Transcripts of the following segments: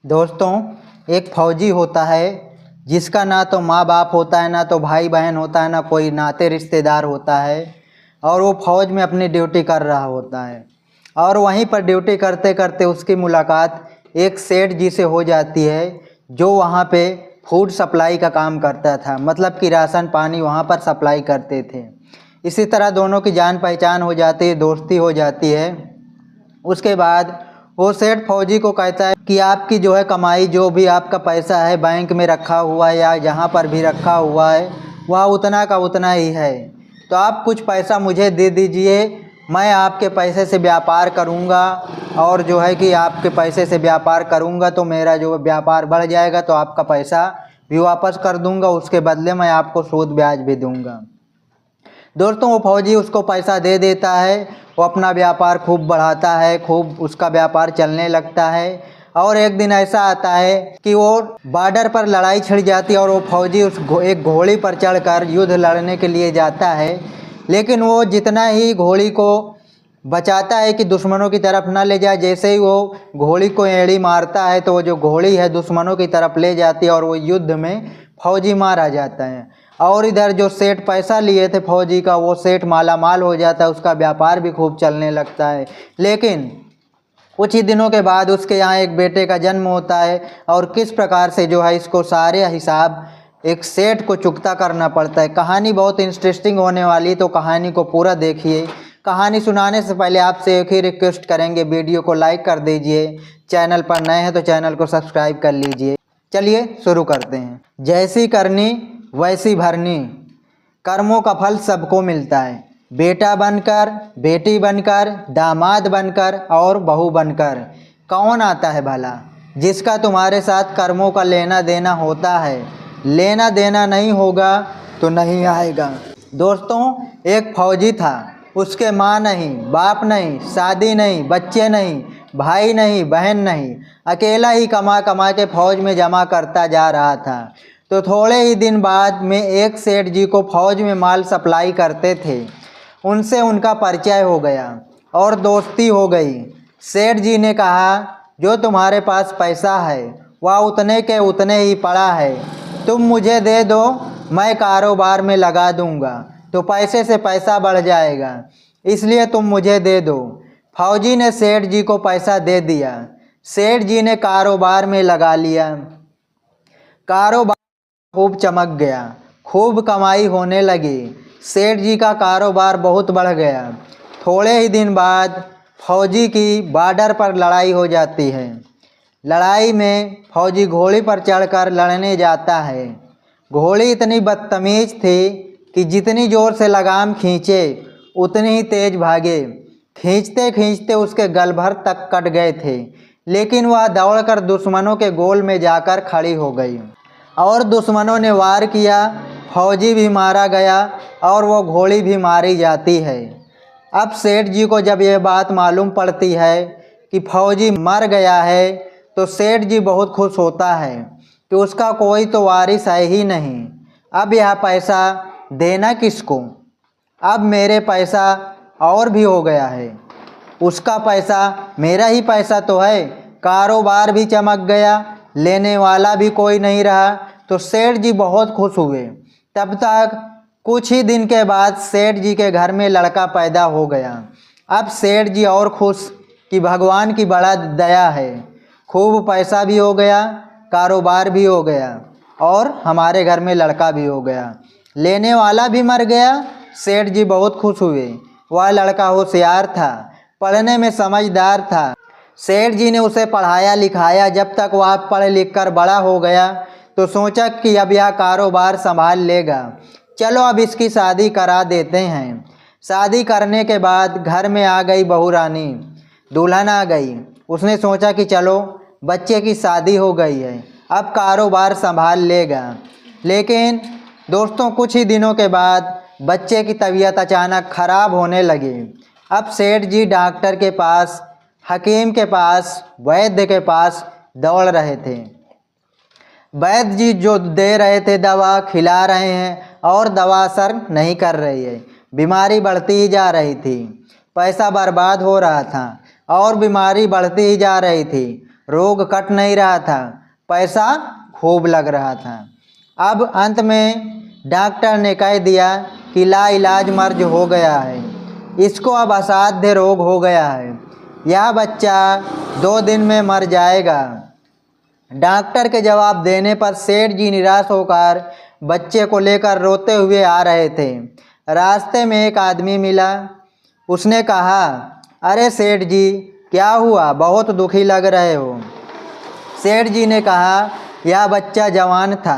दोस्तों, एक फौजी होता है जिसका ना तो माँ बाप होता है, ना तो भाई बहन होता है, ना कोई नाते रिश्तेदार होता है। और वो फ़ौज में अपनी ड्यूटी कर रहा होता है और वहीं पर ड्यूटी करते करते उसकी मुलाकात एक सेठ जी से हो जाती है, जो वहाँ पे फूड सप्लाई का काम करता था। मतलब कि राशन पानी वहाँ पर सप्लाई करते थे। इसी तरह दोनों की जान पहचान हो जाती है, दोस्ती हो जाती है। उसके बाद वो सेठ फौजी को कहता है कि आपकी जो है कमाई, जो भी आपका पैसा है बैंक में रखा हुआ है या जहाँ पर भी रखा हुआ है, वह उतना का उतना ही है। तो आप कुछ पैसा मुझे दे दीजिए, मैं आपके पैसे से व्यापार करूँगा। और जो है कि आपके पैसे से व्यापार करूँगा तो मेरा जो व्यापार बढ़ जाएगा, तो आपका पैसा भी वापस कर दूँगा। उसके बदले मैं आपको सूद ब्याज भी दूँगा। दोस्तों, वो फौजी उसको पैसा दे देता है। वो अपना व्यापार खूब बढ़ाता है, खूब उसका व्यापार चलने लगता है। और एक दिन ऐसा आता है कि वो बॉर्डर पर लड़ाई छिड़ जाती है और वो फौजी एक घोड़ी पर चढ़कर युद्ध लड़ने के लिए जाता है। लेकिन वो जितना ही घोड़ी को बचाता है कि दुश्मनों की तरफ ना ले जाए, जैसे ही वो घोड़ी को एड़ी मारता है तो वो जो घोड़ी है दुश्मनों की तरफ ले जाती है और वो युद्ध में फौजी मारा जाता है। और इधर जो सेठ पैसा लिए थे फौजी का, वो सेठ माला माल हो जाता है, उसका व्यापार भी खूब चलने लगता है। लेकिन कुछ ही दिनों के बाद उसके यहाँ एक बेटे का जन्म होता है और किस प्रकार से जो है इसको सारे हिसाब एक सेठ को चुकता करना पड़ता है। कहानी बहुत इंटरेस्टिंग होने वाली है, तो कहानी को पूरा देखिए। कहानी सुनाने से पहले आपसे एक ही रिक्वेस्ट करेंगे, वीडियो को लाइक कर दीजिए। चैनल पर नए हैं तो चैनल को सब्सक्राइब कर लीजिए। चलिए शुरू करते हैं। जैसी करनी वैसी भरनी, कर्मों का फल सबको मिलता है। बेटा बनकर, बेटी बनकर, दामाद बनकर और बहू बनकर, कौन आता है भला? जिसका तुम्हारे साथ कर्मों का लेना देना होता है। लेना देना नहीं होगा तो नहीं आएगा। दोस्तों, एक फौजी था। उसके माँ नहीं, बाप नहीं, शादी नहीं, बच्चे नहीं, भाई नहीं, बहन नहीं, अकेला ही कमा कमा के फौज में जमा करता जा रहा था। तो थोड़े ही दिन बाद में एक सेठ जी को फौज में माल सप्लाई करते थे, उनसे उनका परिचय हो गया और दोस्ती हो गई। सेठ जी ने कहा, जो तुम्हारे पास पैसा है वह उतने के उतने ही पड़ा है, तुम मुझे दे दो, मैं कारोबार में लगा दूंगा तो पैसे से पैसा बढ़ जाएगा, इसलिए तुम मुझे दे दो। फौजी ने सेठ जी को पैसा दे दिया। सेठ जी ने कारोबार में लगा लिया। कारोबार खूब चमक गया, खूब कमाई होने लगी। सेठ जी का कारोबार बहुत बढ़ गया। थोड़े ही दिन बाद फौजी की बॉर्डर पर लड़ाई हो जाती है। लड़ाई में फौजी घोड़ी पर चढ़कर लड़ने जाता है। घोड़ी इतनी बदतमीज थी कि जितनी ज़ोर से लगाम खींचे उतनी ही तेज भागे। खींचते खींचते उसके गल भर तक कट गए थे, लेकिन वह दौड़कर दुश्मनों के गोल में जाकर खड़ी हो गई और दुश्मनों ने वार किया। फौजी भी मारा गया और वो घोड़ी भी मारी जाती है। अब सेठ जी को जब यह बात मालूम पड़ती है कि फौजी मर गया है, तो सेठ जी बहुत खुश होता है कि उसका कोई तो वारिस है ही नहीं। अब यह पैसा देना किसको? अब मेरे पैसा और भी हो गया है, उसका पैसा मेरा ही पैसा तो है। कारोबार भी चमक गया, लेने वाला भी कोई नहीं रहा। तो सेठ जी बहुत खुश हुए। तब तक कुछ ही दिन के बाद सेठ जी के घर में लड़का पैदा हो गया। अब सेठ जी और खुश कि भगवान की बड़ा दया है, खूब पैसा भी हो गया, कारोबार भी हो गया और हमारे घर में लड़का भी हो गया। लेने वाला भी मर गया। सेठ जी बहुत खुश हुए। वह लड़का होशियार था, पढ़ने में समझदार था। सेठ जी ने उसे पढ़ाया लिखाया। जब तक वह पढ़ लिख कर बड़ा हो गया तो सोचा कि अब यह कारोबार संभाल लेगा, चलो अब इसकी शादी करा देते हैं। शादी करने के बाद घर में आ गई बहू रानी, दुल्हन आ गई। उसने सोचा कि चलो बच्चे की शादी हो गई है, अब कारोबार संभाल लेगा। लेकिन दोस्तों, कुछ ही दिनों के बाद बच्चे की तबीयत अचानक खराब होने लगी। अब सेठ जी डॉक्टर के पास, हकीम के पास, वैद्य के पास दौड़ रहे थे। वैद्य जी जो दे रहे थे दवा, खिला रहे हैं और दवा असर नहीं कर रही है। बीमारी बढ़ती ही जा रही थी, पैसा बर्बाद हो रहा था और बीमारी बढ़ती ही जा रही थी। रोग कट नहीं रहा था, पैसा खूब लग रहा था। अब अंत में डॉक्टर ने कह दिया कि लाइलाज मर्ज हो गया है, इसको अब असाध्य रोग हो गया है, यह बच्चा 2 दिन में मर जाएगा। डॉक्टर के जवाब देने पर सेठ जी निराश होकर बच्चे को लेकर रोते हुए आ रहे थे। रास्ते में एक आदमी मिला। उसने कहा, अरे सेठ जी क्या हुआ, बहुत दुखी लग रहे हो। सेठ जी ने कहा, यह बच्चा जवान था,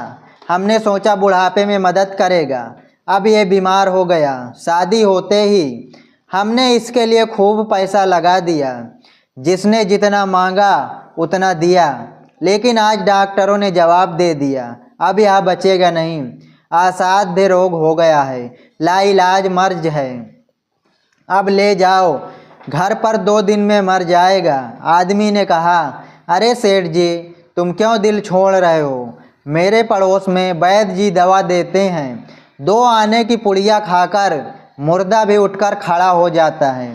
हमने सोचा बुढ़ापे में मदद करेगा, अब ये बीमार हो गया। शादी होते ही हमने इसके लिए खूब पैसा लगा दिया, जिसने जितना मांगा उतना दिया, लेकिन आज डॉक्टरों ने जवाब दे दिया अब यह बचेगा नहीं, असाध्य रोग हो गया है, लाइलाज मर्ज है, अब ले जाओ घर पर, 2 दिन में मर जाएगा। आदमी ने कहा, अरे सेठ जी तुम क्यों दिल छोड़ रहे हो, मेरे पड़ोस में वैद्य जी दवा देते हैं, 2 आने की पुड़िया खाकर मुर्दा भी उठकर खड़ा हो जाता है,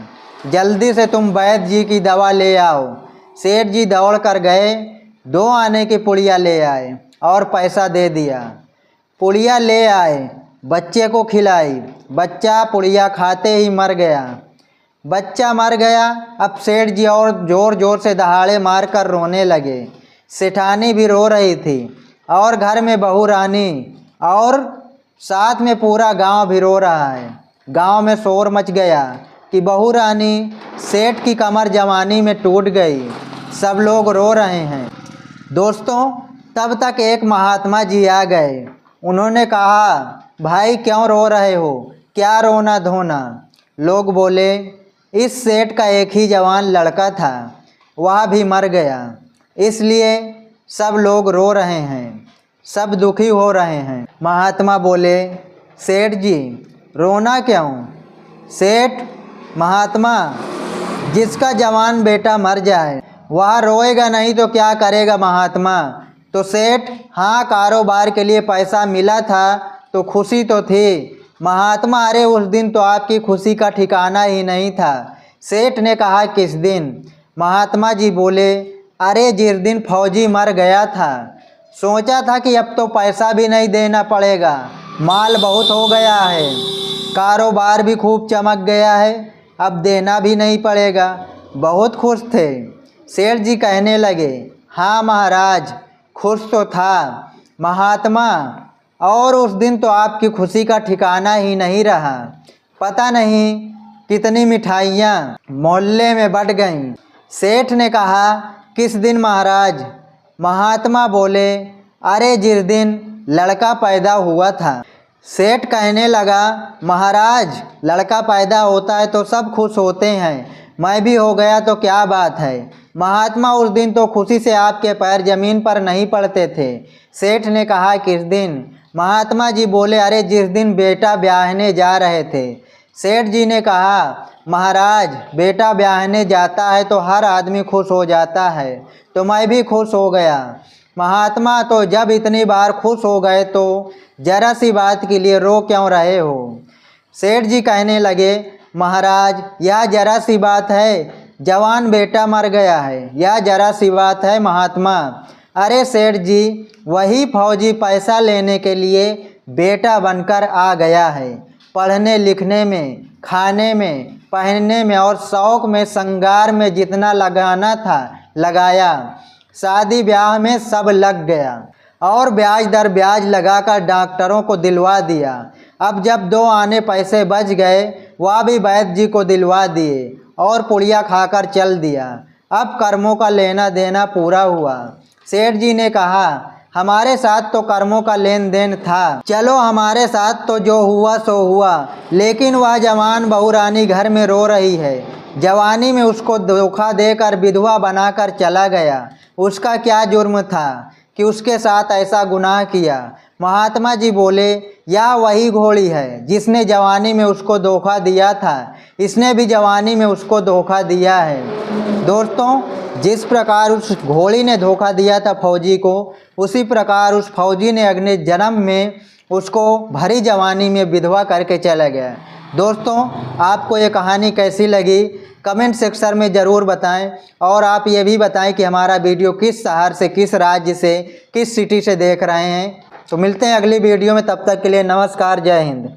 जल्दी से तुम वैद्य जी की दवा ले आओ। सेठ जी दौड़ कर गए, 2 आने की पुड़िया ले आए और पैसा दे दिया। पुड़िया ले आए, बच्चे को खिलाई, बच्चा पुड़िया खाते ही मर गया। बच्चा मर गया। अब सेठ जी और ज़ोर ज़ोर से दहाड़े मार कर रोने लगे। सेठानी भी रो रही थी और घर में बहू रानी और साथ में पूरा गांव भी रो रहा है। गांव में शोर मच गया कि बहू रानी सेठ की कमर जवानी में टूट गई, सब लोग रो रहे हैं। दोस्तों तब तक एक महात्मा जी आ गए। उन्होंने कहा, भाई क्यों रो रहे हो, क्या रोना धोना। लोग बोले, इस सेठ का एक ही जवान लड़का था, वह भी मर गया, इसलिए सब लोग रो रहे हैं, सब दुखी हो रहे हैं। महात्मा बोले, सेठ जी रोना क्यों। सेठ, महात्मा, जिसका जवान बेटा मर जाए वह रोएगा नहीं तो क्या करेगा महात्मा। तो सेठ, हाँ कारोबार के लिए पैसा मिला था तो खुशी तो थी महात्मा। अरे उस दिन तो आपकी खुशी का ठिकाना ही नहीं था। सेठ ने कहा, किस दिन। महात्मा जी बोले, अरे जिस दिन फौजी मर गया था, सोचा था कि अब तो पैसा भी नहीं देना पड़ेगा, माल बहुत हो गया है, कारोबार भी खूब चमक गया है, अब देना भी नहीं पड़ेगा, बहुत खुश थे। सेठ जी कहने लगे, हाँ महाराज खुश तो था महात्मा, और उस दिन तो आपकी खुशी का ठिकाना ही नहीं रहा, पता नहीं कितनी मिठाइयाँ मोहल्ले में बट गईं। सेठ ने कहा, किस दिन महाराज। महात्मा बोले, अरे जिस दिन लड़का पैदा हुआ था। सेठ कहने लगा, महाराज लड़का पैदा होता है तो सब खुश होते हैं, मैं भी हो गया तो क्या बात है। महात्मा, उस दिन तो खुशी से आपके पैर जमीन पर नहीं पड़ते थे। सेठ ने कहा, किस दिन। महात्मा जी बोले, अरे जिस दिन बेटा ब्याहने जा रहे थे। सेठ जी ने कहा, महाराज बेटा ब्याहने जाता है तो हर आदमी खुश हो जाता है, तो मैं भी खुश हो गया। महात्मा, तो जब इतनी बार खुश हो गए तो जरा सी बात के लिए रो क्यों रहे हो। सेठ जी कहने लगे, महाराज यह जरा सी बात है, जवान बेटा मर गया है, यह जरा सी बात है महात्मा। अरे सेठ जी, वही फौजी पैसा लेने के लिए बेटा बनकर आ गया है, पढ़ने लिखने में, खाने में, पहनने में और शौक़ में, श्रृंगार में जितना लगाना था लगाया, शादी ब्याह में सब लग गया और ब्याज दर ब्याज लगाकर डॉक्टरों को दिलवा दिया। अब जब 2 आने पैसे बच गए वह भी वैद्य जी को दिलवा दिए और पुड़िया खाकर चल दिया। अब कर्मों का लेना देना पूरा हुआ। सेठ जी ने कहा, हमारे साथ तो कर्मों का लेन देन था, चलो हमारे साथ तो जो हुआ सो हुआ, लेकिन वह जवान बहू रानी घर में रो रही है, जवानी में उसको धोखा देकर विधवा बनाकर चला गया, उसका क्या जुर्म था कि उसके साथ ऐसा गुनाह किया। महात्मा जी बोले, यह वही घोड़ी है जिसने जवानी में उसको धोखा दिया था, इसने भी जवानी में उसको धोखा दिया है। दोस्तों जिस प्रकार उस घोड़ी ने धोखा दिया था फौजी को, उसी प्रकार उस फौजी ने अगले जन्म में उसको भरी जवानी में विधवा करके चला गया। दोस्तों, आपको ये कहानी कैसी लगी कमेंट सेक्शन में ज़रूर बताएं और आप ये भी बताएं कि हमारा वीडियो किस शहर से, किस राज्य से, किस सिटी से देख रहे हैं। तो मिलते हैं अगली वीडियो में, तब तक के लिए नमस्कार, जय हिंद।